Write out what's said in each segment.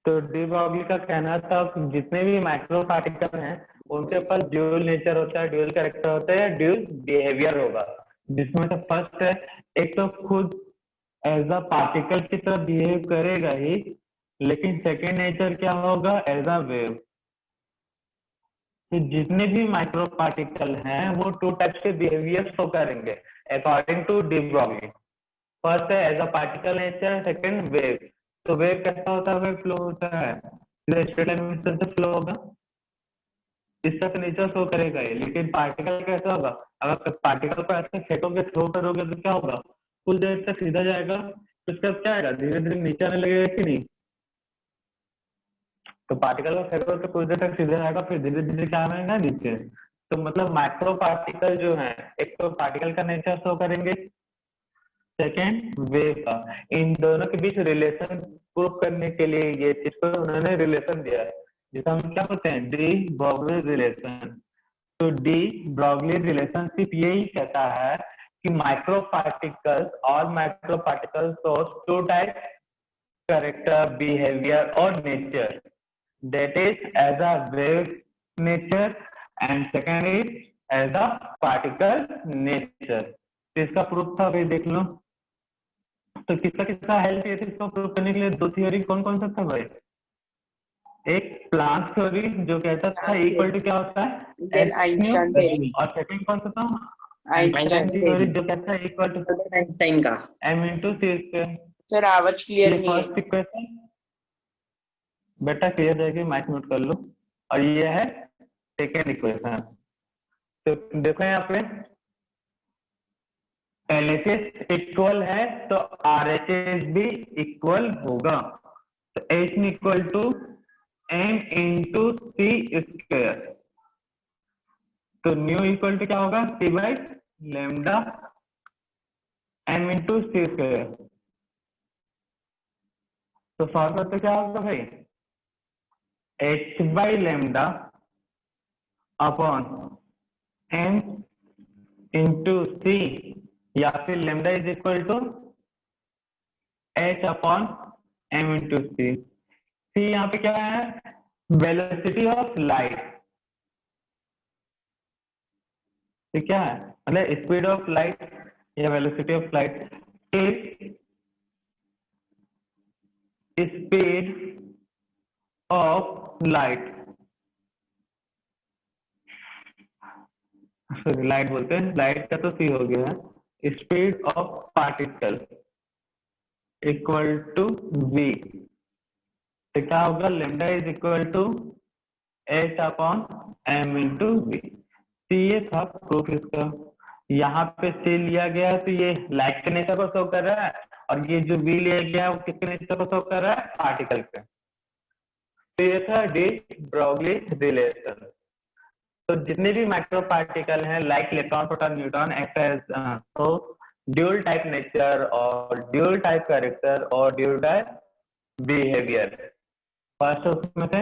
तो de Broglie का कहना था कि जितने भी माइक्रो पार्टिकल हैं उनके पास ड्यूल नेचर होता है, ड्यूल कैरेक्टर होता है या ड्यूल बिहेवियर होगा। जिसमें से फर्स्ट है, एक तो खुद एज अ पार्टिकल की तरह बिहेव करेगा ही, लेकिन सेकेंड नेचर क्या होगा, एज अ वेव। तो जितने भी माइक्रो पार्टिकल हैं वो टू टाइप्स के बिहेवियर शो करेंगे according to de Broglie. First है as a particle nature, second wave. तो वेव कैसा होता है, वेव फ्लो होता है, स्ट्रेट लाइन में से फ्लो होगा, इसका तो नेचर शो करेगा ही। लेकिन पार्टिकल कैसा होगा, अगर पार्टिकल को ऐसे फेंकोगे थ्रो करोगे तो क्या होगा, कुछ देर तक सीधा जाएगा, उसके बाद क्या आएगा, धीरे धीरे नीचे आने लगेगा कि नहीं। तो पार्टिकल को फेंको तो कुछ देर तक सीधा जाएगा, फिर धीरे धीरे क्या आएगा, नीचे। तो मतलब माइक्रो पार्टिकल जो है, एक तो पार्टिकल का नेचर शो करेंगे, सेकेंड वेव का। इन दोनों के बीच रिलेशन प्रूव करने के लिए ये चीज को उन्होंने रिलेशन दिया है, जिसे हम क्या बोलते हैं, डी ब्रॉगली रिलेशन। तो डी ब्रॉगली रिलेशनशिप यही कहता है कि माइक्रो पार्टिकल्स और micro particles shows two type character, behaviour और nature, that is as a wave nature and second is as a particle nature। तो इसका प्रूफ था भाई, देख लो। तो किसका किसका हेल्प किया था इसको प्रूव करने के लिए, दो थ्योरी कौन कौन सा था भाई। एक प्लांक थ्योरी जो कहता था इक्वल टू क्या होता है, Then H new, Einstein theory. और सेकंड कौन सा था, Einstein आइंस्टाइन थ्योरी theory. जो कहता है इक्वल टू आइंस्टाइन का। M into C square. Sir आवाज क्लियर ये नहीं है। फर्स्ट इक्वेशन बेटा क्लियर रहेगी, माइक नोट कर लो। और ये है सेकेंड इक्वेशन। तो देखो यहाँ पे LHS इक्वल है तो RHS भी इक्वल होगा। तो H equal to M into C square. तो न्यू इक्वल टू क्या होगा, C by lambda M into C square. तो सॉल्व करते क्या होगा भाई, H by lambda upon M into C, या फिर lambda is equal to H upon M into C. C यहाँ पे क्या है, वेलोसिटी ऑफ लाइट। तो क्या है, मतलब स्पीड ऑफ लाइट या velocity of light is speed of light, sorry light बोलते हैं, लाइट का तो सी हो गया, speed of particle equal to V. तो क्या होगा, lambda is equal to H upon M into V. तो ये था प्रूफ इसका। यहाँ पे सी लिया गया है तो ये लाइट के नेचर को शो कर रहा है, और ये जो वी लिया गया है वो किसके नेचर को शो कर रहा है, पार्टिकल के। तो ये था डी ब्रॉगली रिलेशन। तो जितने भी माइक्रो पार्टिकल हैं like electron, proton, neutron act as तो ड्यूल टाइप नेचर और ड्यूल टाइप कैरेक्टर और ड्यूल टाइप बिहेवियर। फर्स्ट उसमें से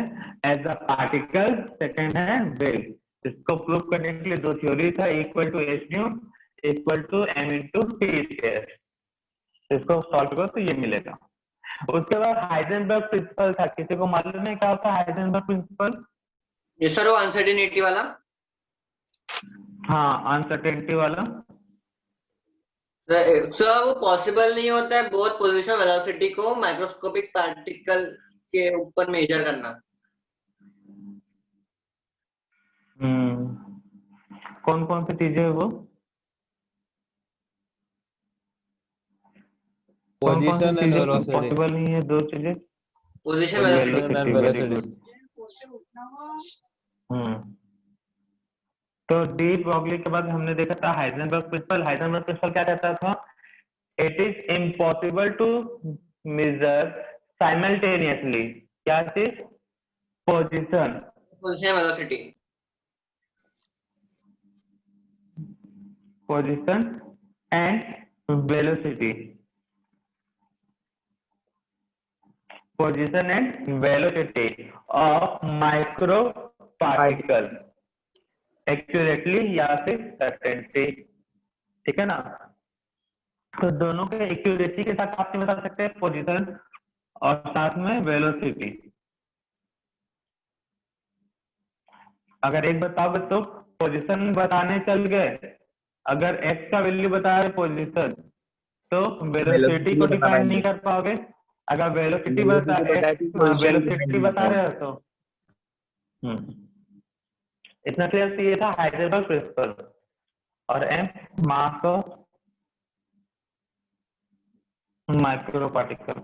एज अ पार्टिकल, सेकंड है वेव। इसको प्रूव करने के लिए दो थ्योरी था, equal to H nu equal to M into T square. इसको सॉल्व करो तो ये मिलेगा। उसके बाद हाइजेनबर्ग प्रिंसिपल था, किसी को मालूम है क्या होता है हाइजेनबर्ग प्रिंसिपल। ये सर वो अनसर्टेनिटी वाला। हाँ अनसर्टेनिटी वाला। सर वो पॉसिबल नहीं होता है बोथ पोजीशन वेलोसिटी को माइक्रोस्कोपिक पार्टिकल के ऊपर मेजर करना। कौन कौन सी चीजें है वो, पोजीशन एंड वेलोसिटी। पॉसिबल नहीं है दो चीजें, position position and very good. Velocity. तो डी ब्रॉगली के बाद हमने देखा था हाइजेनबर्ग प्रिंसिपल। हाइजेनबर्ग प्रिंसिपल क्या कहता था, it is impossible to measure simultaneously, क्या चीज, position velocity. Position and velocity, position and velocity of micro particle accurately या फिर सर्टेनिटी। ठीक है ना। तो दोनों के एक्यूरेसी के साथ आप बता सकते हैं पोजीशन और साथ में वेलोसिटी। अगर एक बताओगे तो पोजीशन बताने चल गए, अगर x का वैल्यू बता रहे पोजीशन तो वेलोसिटी वेलोसिटी को को बता डिफाइन नहीं पाएंगे, कर पाओगे। अगर वेलोसिटी बता वेलोसिटी बताए तो पोजीशन डिफाइन वेलोसिटी नहीं कर बता रहे पाएंगे। हो तो इतना क्लियर तो ये था हाइजेनबर्ग प्रिंसिपल। और m mass of micro particle.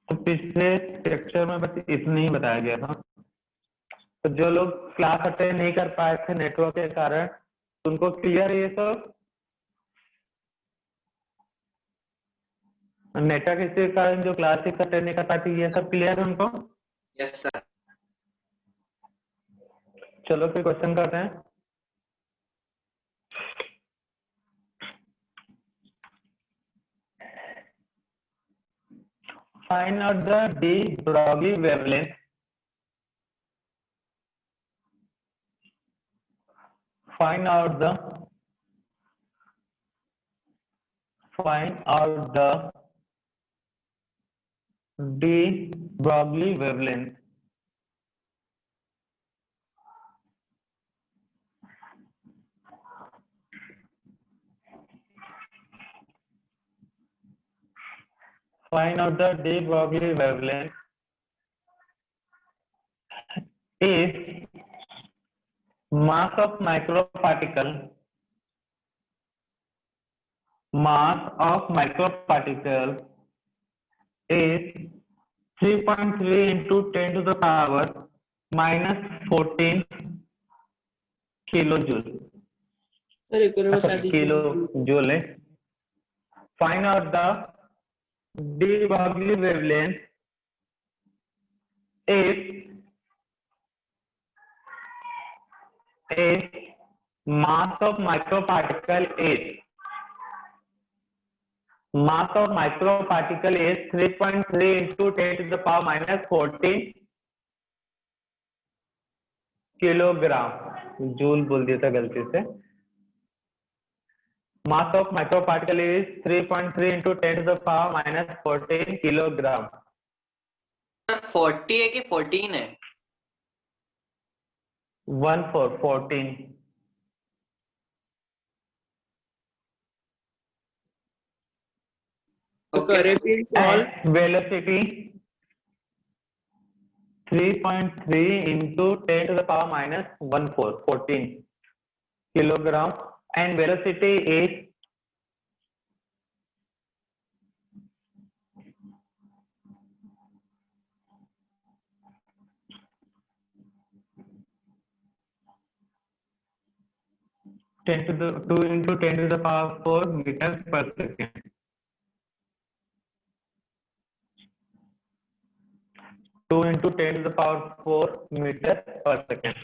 तो पिछले लेक्चर में बस इतना ही बताया गया था। तो जो लोग क्लास अटेंड नहीं कर पाए थे नेटवर्क के कारण, उनको क्लियर ये सब नेटवर्क के कारण जो क्लासेस अटेंड नहीं कर पाती, ये सब क्लियर है उनको? Yes sir. चलो फिर क्वेश्चन करते हैं। Find out the de Broglie wavelength. Find out the de Broglie wavelength. Find out the de Broglie wavelength is mass of microparticle is 3.3 into 10 to the power minus 14 kilojoule. Sir एक और बता दीजिए। Kilo joule है। Find out the de Broglie wavelength is mass of microparticle is 3.3 into 10 to the power minus 14 kilogram. Joule बोल दिया था गलती से। Mass of microparticle is 3.3 into 10 to the power minus 14 kilogram. 40 है कि 14 है? 14। solve velocity 3.3 into 10 to the power minus 14 kilogram, and velocity is 10 to the 2 into 10 to the power 4 meters per second. 2 into 10 to the power 4 meters per second.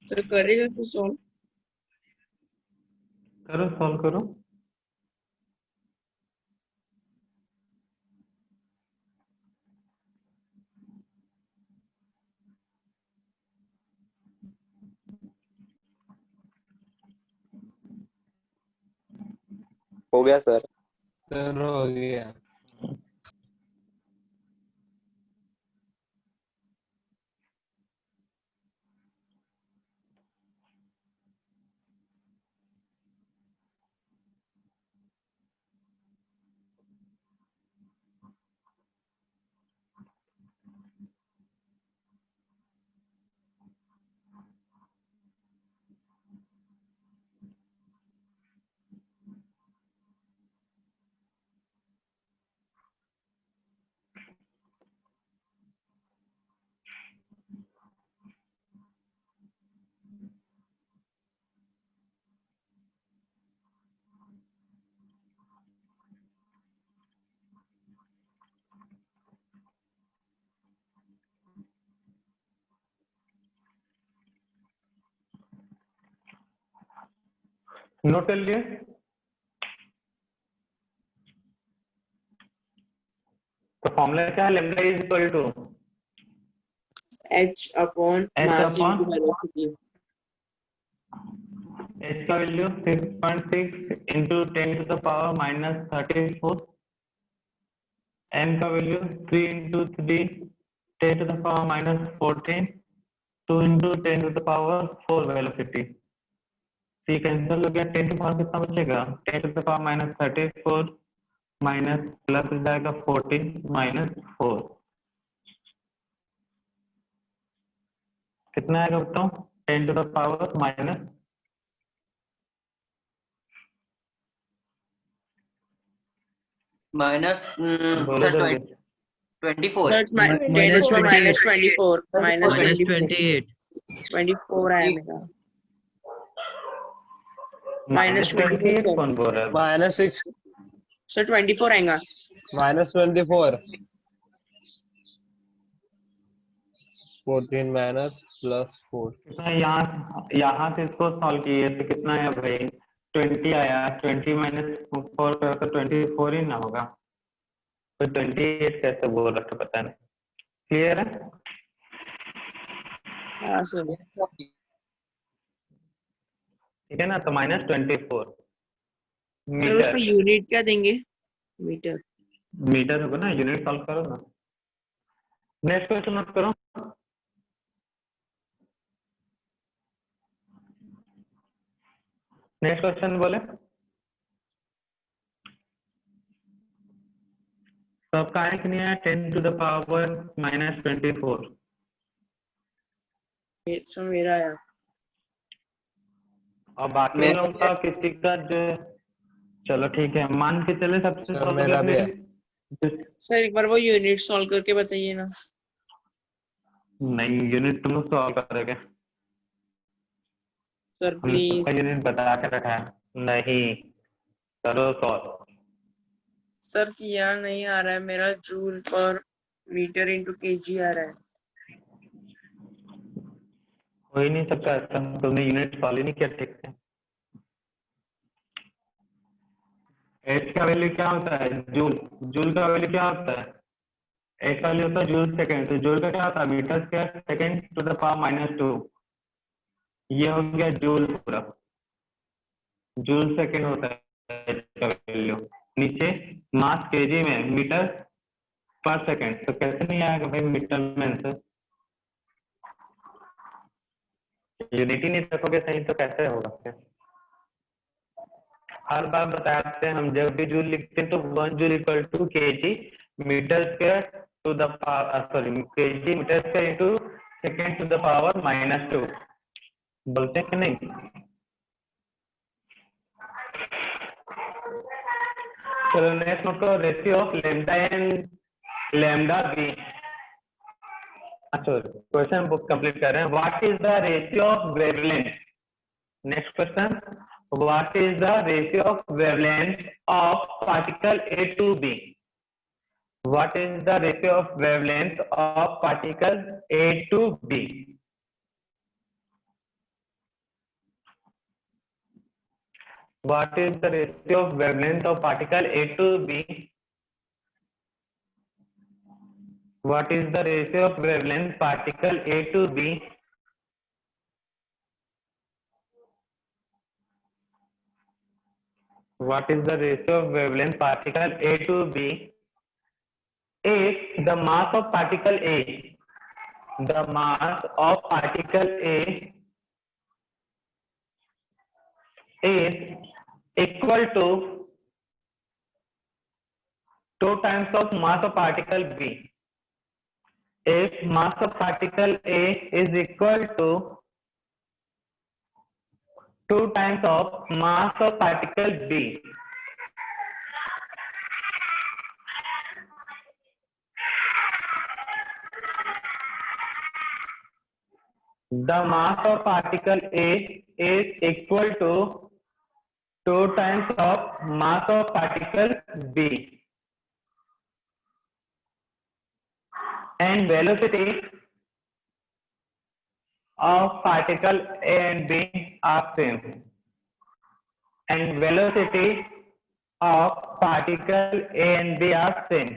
Sir करेगा तो solve. करो, solve करो। हो गया sir. Sir हो गया। Note कर लिए? तो फॉर्मूला क्या है? Lambda is equal to h upon mass into velocity। h का value 6.6 into 10 to the power minus 34, m का value 3 into 3 10 to the power minus 14, 2 into 10 to the power 4 velocity. C cancel हो गया, 10 to power कितना बचेगा, 10 to the power minus 34 minus plus हो जाएगा 14 minus 4, कितना आएगा बताओ, 10 टू द पावर माइनस बोलो सर जल्दी, 24 Sir, it's Mi- 10 is minus for minus 28 24. Minus minus 24. 28 24 आया मेरा. Minus Minus 24 28 sir. कौन बोल रहा है? -6 Sir 24 आएगा. -24 14 माइनस प्लस 4 कितना यहाँ से इसको सॉल्व किए तो कितना आया भाई, 20 आया, 20 माइनस 4 करो तो 24 ही ना होगा, तो 28 कैसे बोल रहा था पता नहीं, क्लियर है? हाँ sir. ठीक है ना, तो माइनस 24 सर उसका मीटर, यूनिट क्या देंगे? मीटर. मीटर होगा ना, यूनिट सॉल्व करो ना। नेक्स्ट क्वेश्चन नोट करो, नेक्स्ट क्वेश्चन बोले सबका है कि नहीं है, 10 to the power minus 24, sir मेरा आया. और बाकी मेरा लोगों का किसी का जो, चलो ठीक है, मान के चले सबसे सर, solve मेरा भी करने के। सर एक बार वो यूनिट सॉल्व करके बताइए ना. नहीं, यूनिट तुम लोग सॉल्व करोगे, सर हमने प्लीज. सबका यूनिट बता के रखा है, नहीं करो सॉल्व। सर किया नहीं आ रहा है मेरा, जूल पर मीटर इंटू केजी आ रहा है. हो ही नहीं सकता ऐसा, तुमने यूनिट सॉल्व ही नहीं किया ठीक से। एच का वैल्यू क्या होता है, जूल, जूल का वैल्यू क्या होता है, एच का वैल्यू होता है जूल सेकेंड, तो जूल का क्या होता है, metre square second to the power minus 2, ये हो गया जूल पूरा, जूल सेकेंड होता है एच का वैल्यू, नीचे मास केजी में, मीटर पर सेकेंड, तो कैसे नहीं आएगा भाई मीटर में आंसर, यूनिट ही नहीं रखोगे सही तो कैसे होगा फिर? हर बार बताते हैं हम, जब भी जूल लिखते हैं तो 1 joule equal to KG metre square to the power, sorry KG metre square into second to the power minus 2, बोलते हैं कि नहीं? चलो नेक्स्ट नोट करो, ratio of lambda and lambda B. अच्छा क्वेश्चन बुक कंप्लीट कर रहे हैं, what is the ratio of wavelength, next question, what is the ratio of wavelength of particle A to B? What is the ratio of wavelength of particle A to B? What is the ratio of wavelength of particle A to B? What is the ratio of wavelength particle A to B? What is the ratio of wavelength particle A to B? If the mass of particle A, the mass of particle A is equal to 2 times of mass of particle B. If mass of particle A is equal to 2 times of mass of particle B, the mass of particle A is equal to 2 times of mass of particle B, and velocity of particle A and B are same, and velocity of particle A and B are same.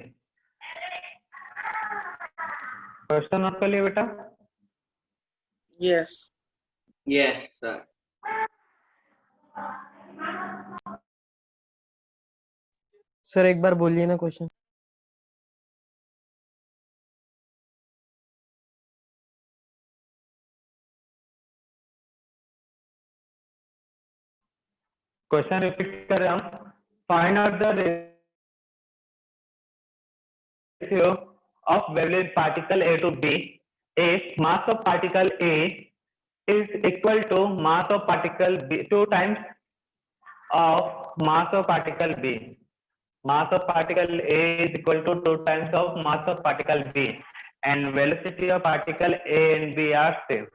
Question note कर लिया बेटा? Yes. yes sir. Sir एक बार बोलिए ना question. Question repeat कर रहा हूँ, find out the ratio of wavelength particle A to B if mass of particle A is equal to mass of particle B 2 times of mass of particle B. Mass of particle A is equal to 2 times of mass of particle B, and velocity of particle A and B are same.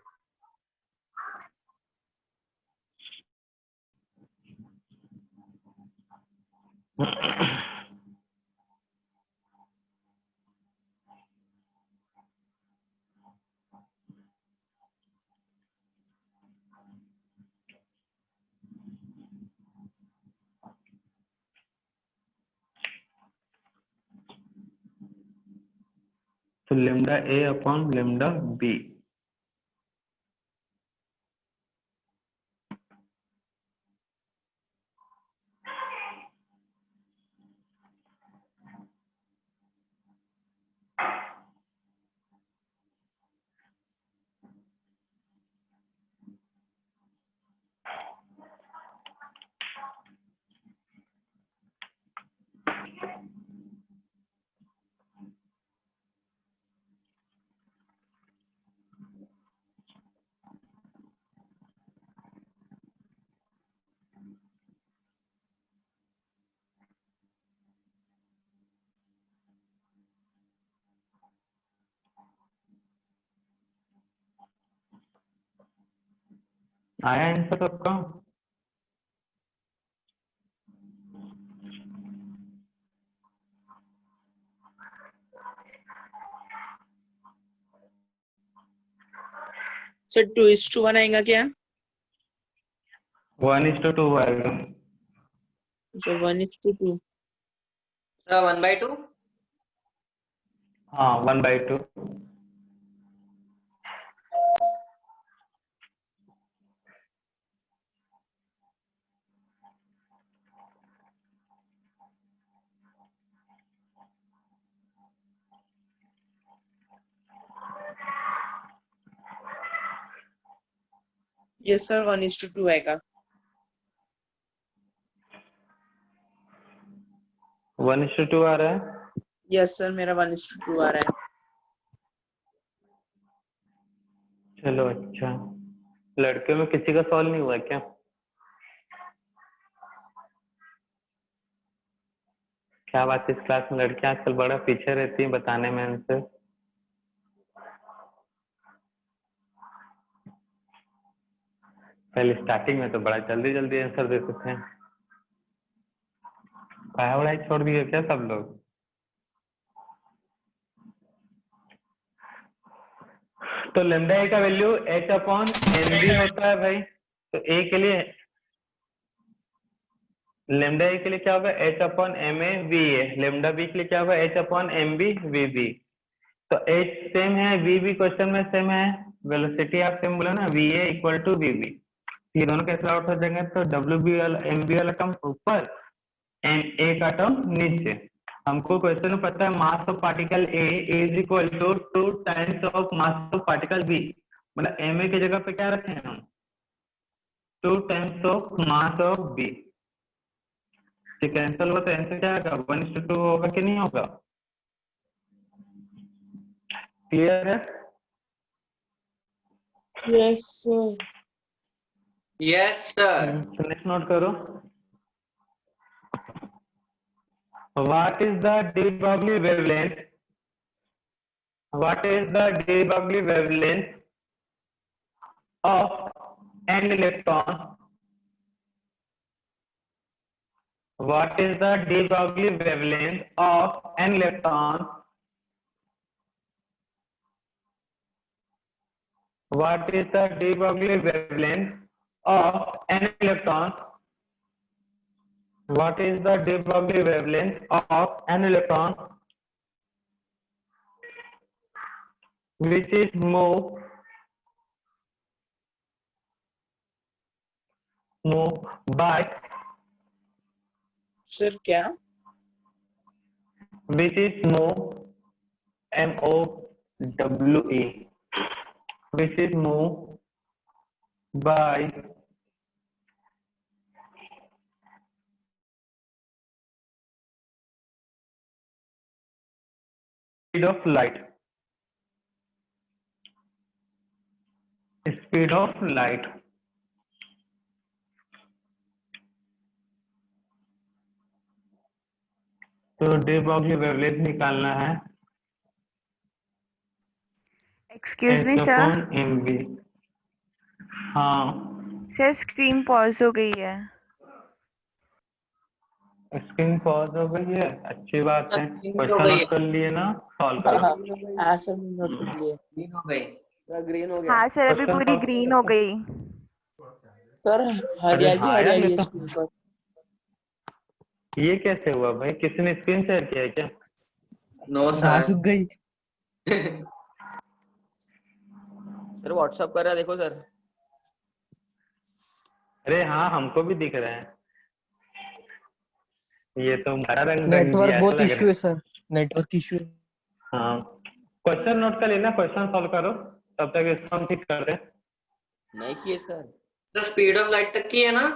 So lambda A upon lambda B. आया answer सबका? Sir 2:1 आएगा क्या? 1:2 आएगा। Sir 1:2। Sir 1/2। हाँ 1/2। Yes sir 1:2 आएगा। 1:2 आ रहा है। Yes sir मेरा 1:2 आ रहा है। चलो अच्छा, लड़के में किसी का सॉल्व नहीं हुआ क्या? क्या बात है, इस क्लास में लड़कियां आजकल बड़ा पीछे रहती हैं बताने में आंसर। पहले स्टार्टिंग में तो बड़ा जल्दी जल्दी आंसर देते थे, पढ़ाई छोड़ दिए क्या सब लोग? तो लैम्डा ए का value h upon M B होता है भाई। तो ए के लिए लैम्डा ए के लिए क्या होगा? h upon M A V A. Lambda B के लिए क्या होगा? h upon M B V B. तो h सेम है, वी भी क्वेश्चन में सेम है, वेलोसिटी आप सेम बोला ना, V A equal to V B. ये दोनों कैसे आउट हो जाएंगे? तो डब्ल्यू बी वाला एम बी वाला टर्म ऊपर, एम ए का टर्म नीचे। हमको क्वेश्चन में पता है mass of particle A is equal to 2 times of mass of particle B, मतलब एम ए की जगह पे क्या रखे हैं हम? 2 times of mass of B. Cancel हुआ तो आंसर क्या आएगा? 1:2 होगा कि नहीं होगा? क्लियर है? Yes sir. Yes sir. Next note करो। What is the de Broglie wavelength? What is the de Broglie wavelength of an electron? What is the de Broglie wavelength of an electron? What is the de Broglie wavelength of an electron? What is the de Broglie wavelength of an electron which is moved by sir क्या? which is moved MOWE, which is moved by speed of light, speed of light. तो day box wavelength निकालना है excuse me sir, MV। हाँ, sir screen pause हो गई है। Screen pause हो गई है, अच्छी बात है। हो क्वेश्चन गई नोट कर लिए ना, सॉल्व करो। हाँ सर नोट कर लिए। ग्रीन हो गई। ग्रीन हो गया हाँ सर, अभी Question पूरी solve ग्रीन हो गई। सर। हरियाली हाँ यार, हरियाली ये है तो स्क्रीन पर। ये कैसे हुआ भाई? किसी ने स्क्रीन शेयर किया है क्या? नो घास सर। उग गई। सर व्हाट्सएप कर रहा है, देखो सर। अरे हाँ, हमको भी दिख रहा है। ये तो हमारा रंग नेटवर्क ऐसा बहुत लग इश्यू रहा है है। सर, नेटवर्क इश्यू है। हाँ, क्वेश्चन नोट कर लेना, क्वेश्चन सॉल्व करो, तब तक इसको हम ठीक कर रहे हैं। नहीं किए सर। तो स्पीड ऑफ लाइट तक की है ना?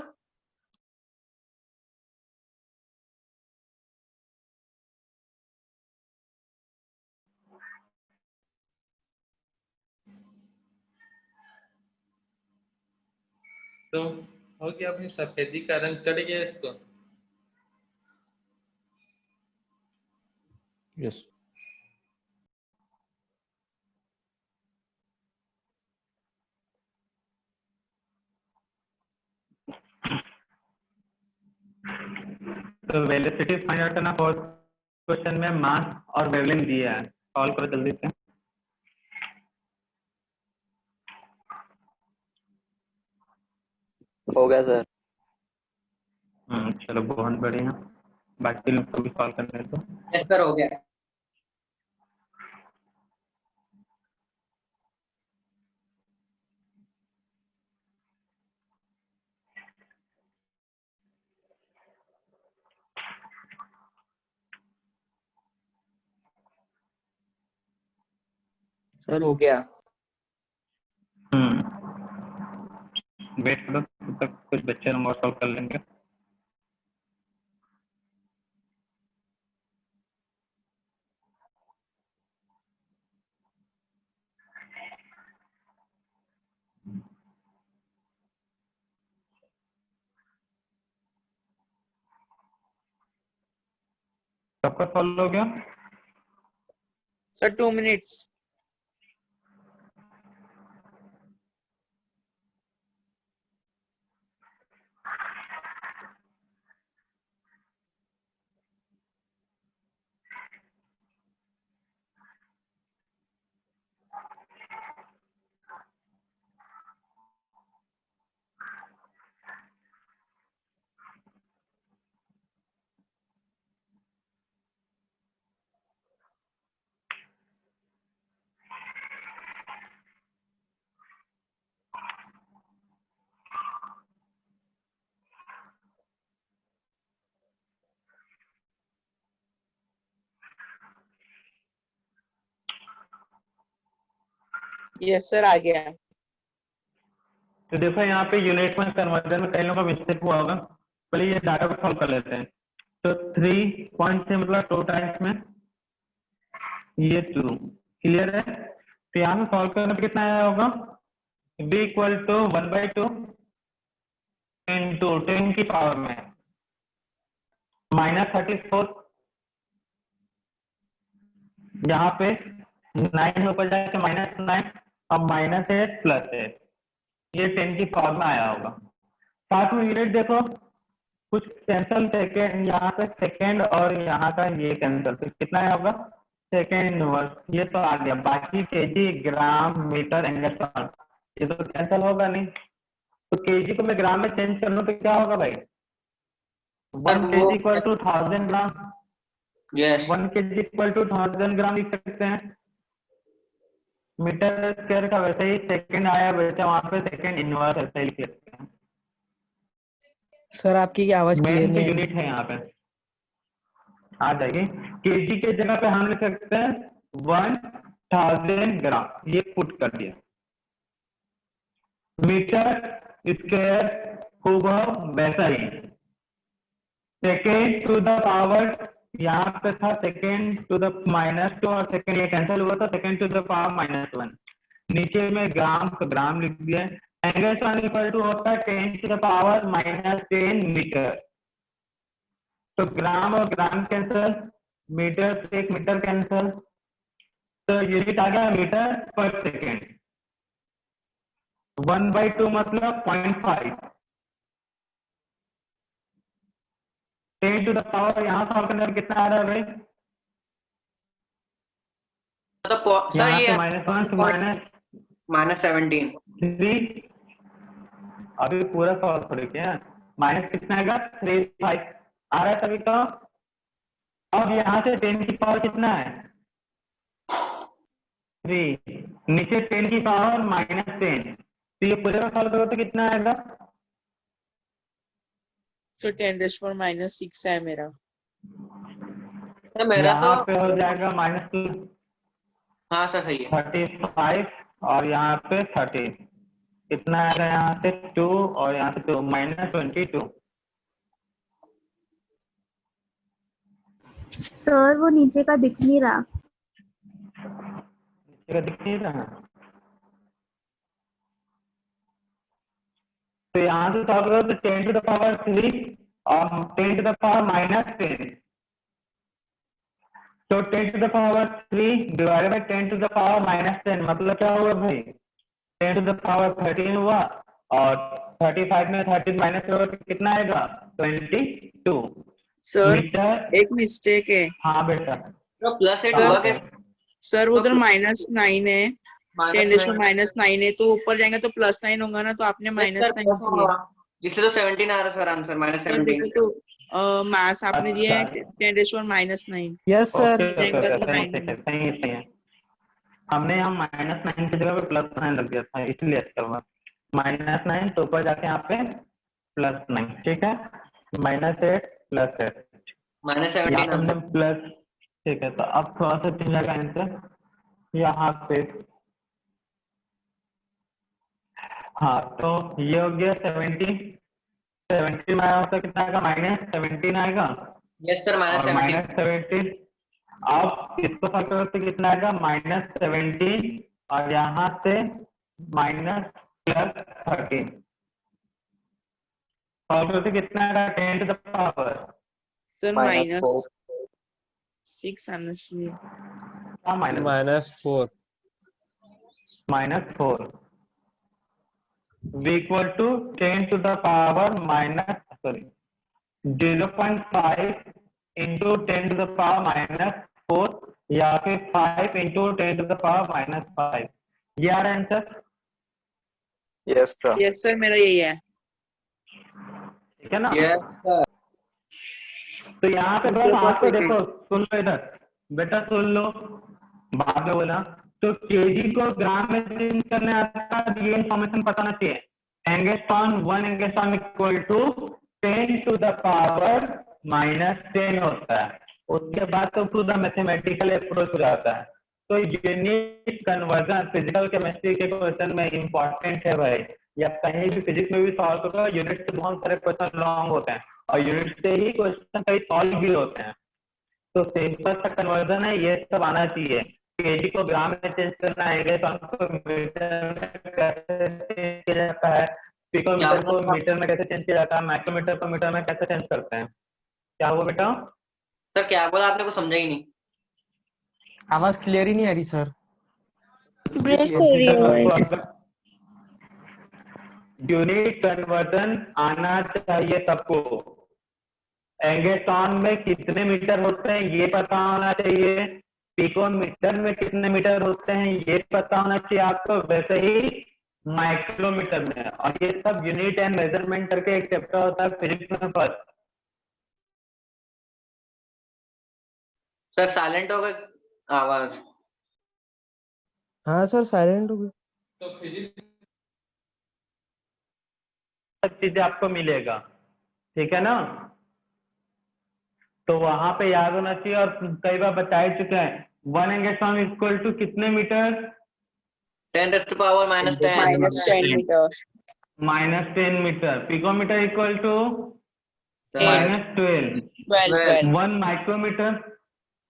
तो हो गया, अपनी सफेदी का रंग चढ़ गया इसको। यस तो वेलोसिटी फाइंड आउट करना, फोर्थ क्वेश्चन में मास और वेवलेंथ दिया है, सॉल्व करो जल्दी से। हो गया सर। चलो बहुत बढ़िया, बाकी लोग को भी सॉल्व करने दो। यस सर, हो गया। सर हो गया। वेट करो, तब तक कुछ बच्चे हम और सॉल्व कर लेंगे। सबका सॉल्व हो गया? Sir 2 minutes. यस सर आ गया। तो देखो यहाँ पे यूनिट में कन्वर्जन में कई लोगों का मिस्टेक हुआ होगा, पहले ये डाटा को सॉल्व कर लेते हैं। तो 3 पॉइंट से मतलब 2 टाइम्स में ये 2 क्लियर है। तो यहाँ में सॉल्व करने पे कितना आया होगा? b इक्वल टू 1/2 इंटू 10 की पावर में -34, यहाँ पे 9 ऊपर जाके -9 और -8 +8, ये 10 की पावर में आया होगा। साथ में यूनिट देखो, कुछ कैंसल, सेकेंड यहाँ पे सेकेंड और यहाँ का ये कैंसल, तो कितना आया होगा? सेकेंड इनवर्स, ये तो आ गया। बाकी केजी, ग्राम, मीटर, एंगस्ट्रॉन ये तो कैंसल होगा नहीं। तो केजी को मैं ग्राम में चेंज कर लूं तो क्या होगा भाई? 1 kg equal to 1000 gram, yes 1 kg equal to 1000 gram लिख सकते हैं। मीटर स्क्वायर का वैसे ही सेकेंड आया, वैसे वहां पे सेकेंड इनवर्स ऐसे ही लिख सकते हैं। सर आपकी आवाज क्लियर मेन जो नहीं आ रही। यूनिट है यहाँ पे आ जाएगी, केजी के जगह पे हम लिख सकते हैं 1000 ग्राम, ये पुट कर दिया। मीटर स्क्वायर को वैसा ही, सेकेंड टू द पावर यहाँ पे था सेकेंड टू द -2 और सेकेंड ये कैंसिल हुआ था, सेकेंड टू द पावर -1। नीचे में ग्राम का ग्राम लिख दिया। एंगस्ट्रॉन इक्वल टू होता है 10 टू द पावर -10 मीटर। तो ग्राम और ग्राम कैंसिल, मीटर से एक मीटर कैंसिल, तो यूनिट आ गया मीटर पर सेकेंड। 1/2 मतलब 0.5। 10 टू द पावर यहाँ सॉल्व करने में कितना आ रहा है भाई? तो सर यहाँ ये से -1 से -17। -3। अभी पूरा सॉल्व थोड़ी किया। माइनस कितना आएगा? 3/5 आ रहा है सभी का। अब यहाँ से 10 की पावर कितना है? 3। नीचे 10 की पावर -10, तो ये पूरे का सॉल्व करो तो कितना आएगा? सर 10⁻⁻6 है मेरा। तो मेरा यहाँ तो पे हो जाएगा हाँ सर सही है। -35 और यहाँ पे 30। कितना आएगा? यहाँ से 2 और यहाँ से 2 -22। सर वो नीचे का दिख नहीं रहा। दिख नहीं रहा। तो यहाँ से सॉल्व करो तो 10 टू द पावर 3 और 10 टू द पावर -10। तो 10 to the power 3 divided by 10 to the power -10 मतलब क्या हुआ भाई? 10 टू द पावर 13 हुआ और 35 में 13 माइनस करोगे तो कितना आएगा? 22 सर मीटर। एक मिस्टेक है। हाँ बेटा। तो +8 हुआ क्या? सर उधर -9 है, 10⁻⁹ है, तो ऊपर जाएंगे तो +9 होगा ना, तो आपने -9 किया। इसलिए तो 17 आ रहा सर आंसर सर देखो -17। तो मैथ्स आपने दिया है अच्छा। 10⁻⁹ यस सर। ओके, जाएगा तो सही 9 है, सही है। हमने यहाँ -9 की जगह पे +9 रख दिया था, इसलिए अच्छा हुआ। -9 तो ऊपर जाके यहाँ पे +9। ठीक है, -8 +8 -17 यहाँ पे हमने आंसर। प्लस। ठीक है, तो अब थोड़ा सा चेंज आएगा आंसर यहाँ पे। हाँ, तो ये हो गया 70 में आया होता कितना आएगा? -17 आएगा यस सर और -17। -17। अब इसको सॉल्व करो तो कितना आएगा? -17 और यहाँ से -+13 सॉल्व करो तो कितना आएगा? 10 टू द पावर सर -6 आना चाहिए। हाँ -4 -4 v equal to 10 to the power 0.5 into 10 to the power -4 या फिर 5 इंटू 10 टू द पावर -5। ये आ रहा है आंसर? यस सर मेरा यही है। ठीक है ना? Yes sir. तो यहाँ पे बस आपको देखो, सुन लो इधर बेटा, सुन लो, बाद में बोला। तो केजी को ग्राम में चेंज करने आता है, ये इन्फॉर्मेशन पता होना चाहिए। Angstrom 1 angstrom equal to 10 to the power -10 होता है। उसके बाद तो पूरा मैथमेटिकल अप्रोच हो जाता है। तो यूनिट कन्वर्जन फिजिकल केमिस्ट्री के क्वेश्चन में इंपॉर्टेंट है भाई, या कहीं भी फिजिक्स में भी सॉल्व करो, यूनिट से बहुत सारे क्वेश्चन लॉन्ग होते हैं और यूनिट से ही क्वेश्चन कई सॉल्व भी होते हैं। तो सिंपल सा कन्वर्जन है, ये सब आना चाहिए। केजी को ग्राम में चेंज करना है, तो मीटर में कैसे चेंज किया जाता है, पिकोमीटर को मीटर में कैसे चेंज किया जाता है, माइक्रोमीटर को मीटर में कैसे चेंज करते हैं। क्या हुआ बेटा? सर क्या बोला आपने? कुछ समझा ही नहीं। आवाज क्लियर ही नहीं आ रही सर। ब्रेक हो रही है। यूनिट कन्वर्जन आना चाहिए सबको। एंगस्ट्रॉन में कितने मीटर होते हैं ये पता होना चाहिए, पिकोमीटर में कितने मीटर होते हैं ये पता होना चाहिए आपको, वैसे ही माइक्रोमीटर में। और ये सब यूनिट एंड मेजरमेंट करके एक चैप्टर होता है फिजिक्स में फर्स्ट। सर साइलेंट हो गए आवाज। हाँ सर साइलेंट हो गई। तो फिजिक्स सब चीजें आपको मिलेगा, ठीक है ना? तो वहां पे याद होना चाहिए। और कई बार बता ही चुके हैं, 1 एंगस्ट्रॉम इक्वल टू कितने metre? 10 to power -10। -10 metre. -10 metre. Picometre equal to -12 12 1 micrometre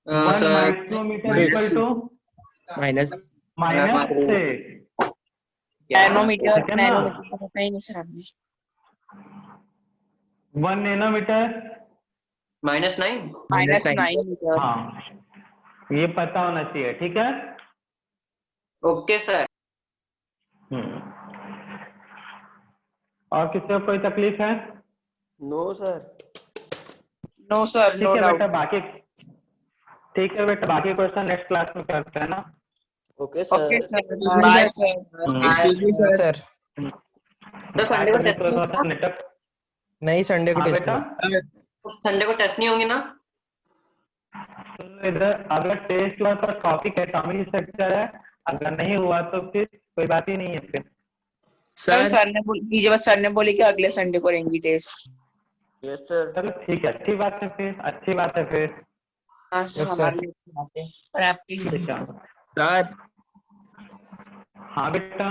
हाँ, 1 sir micrometre equal to minus -6 nanometre ठीक है ना? नैनोमीटर तो पता ही नहीं सर आपने 1 नैनोमीटर -9 -9 मीटर हाँ, ये पता होना चाहिए, ठीक है। Okay sir. और किसी को कोई तकलीफ है? नो सर ठीक नो है डाउट बेटा, बाकी ठीक है बेटा, बाकी क्वेश्चन नेक्स्ट क्लास में करते हैं ना। Okay sir bye sir sir तो संडे को बाय, टेस्ट नहीं थोड़ा नेटवर्क। नहीं संडे को हाँ टेस्ट बेटा, नहीं। संडे को टेस्ट नहीं होंगे ना? तो इधर अगर टेस्ट हुआ तो टॉपिक एटॉमिक स्ट्रक्चर है, अगर नहीं हुआ तो फिर कोई बात ही नहीं है फिर। सर ने बोली सर ने बोली कि अगले संडे को रहेंगी टेस्ट। यस सर चलो ठीक है, अच्छी बात है फिर, अच्छी बात है फिर। हाँ सर Yes, sir. हमारे लिए अच्छी बात है पर आपकी ठीक है। सर हाँ बेटा,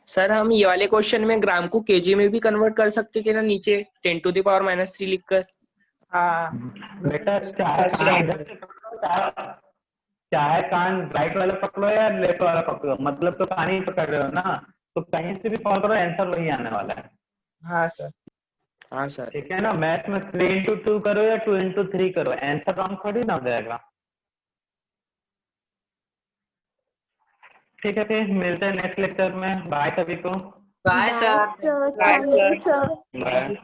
सर हम ये वाले क्वेश्चन में ग्राम को केजी में भी कन्वर्ट कर सकते थे ना, नीचे 10⁻³ लिखकर। हाँ बेटा चाहे कान इधर से पकड़ो, चाहे कान राइट वाला पकड़ो या लेफ्ट वाला पकड़ो, मतलब तो कान ही पकड़ रहे हो ना, तो कहीं से भी सॉल्व करो, आंसर वही आने वाला है। हाँ सर हाँ सर। ठीक है ना, मैथ में 3 × 2 करो या 2 × 3 करो, आंसर रॉन्ग थोड़ी ना हो जाएगा। ठीक है, फिर मिलते हैं नेक्स्ट लेक्चर में। बाय सभी को। Bye sir. Sir bye thank you sir sir. Bye.